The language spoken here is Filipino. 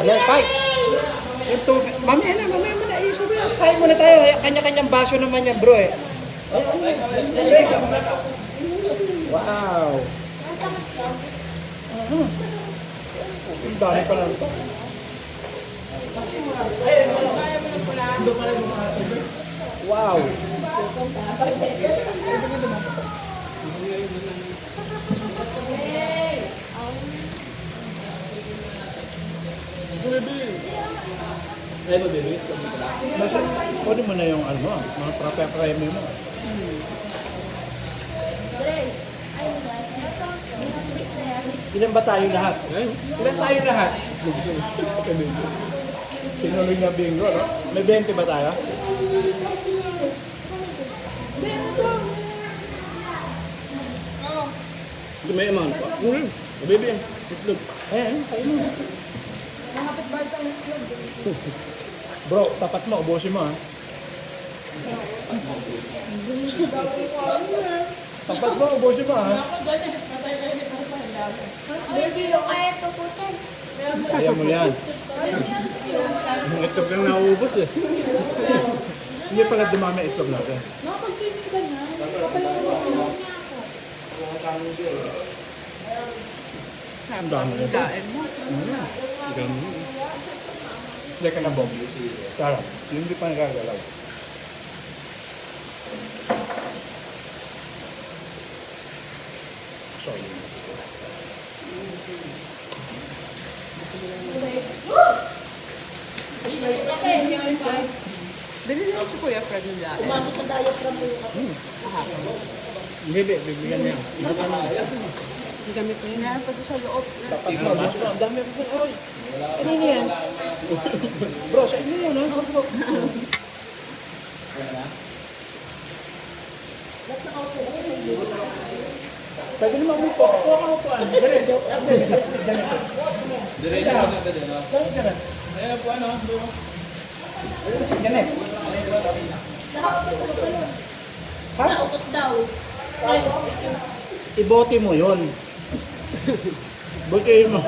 Ayan, fight! Yung tubig. Mamaya mo na. Iso ba? Kain muna tayo. Kanya-kanyang baso naman yan, bro eh. Wow! Ang dami pa lang ito. Wow! Ay ba, baby? Basta, pwede mo na yung ano, mga preme mo. Ilan ba tayo lahat? Ilan tayo lahat? Sinuloy na bingo, no? May 20 ba tayo? Hindi may amount pa. Baby, itlog. Ayan, kain mo. Bro, tapat mo, ubusin mo ha. Tapat mo, ubusin mo ha. Baby, yung kaya tukutin. Kaya mo yan. Ang itlog lang nauubos eh. Hindi pala dumami itlog natin. Nakapag-sini ka na. Kapalaman mo niya ako. Ang dami na ito. Ganun. Hindi ka na Bob. Tara, hindi pa nagagalaw. Sorry. Dali lang si Kuya Fred ng dati. Umano sa diaphragm mo yung Baby, bibigyan niya. Gamit ko yun. Meron pa doon sa loob. Tapat mo, ubusin mo. Ang dami pa sa oy. Ano yan? Bro, sa inyo yun ha? Pwede naman mo po. Kuha ka mo po. Diretso. Diretso ka na din, no? Ayan po, ano? Ganit. Ha? nautot daw. Ibote mo yun. Buti mo.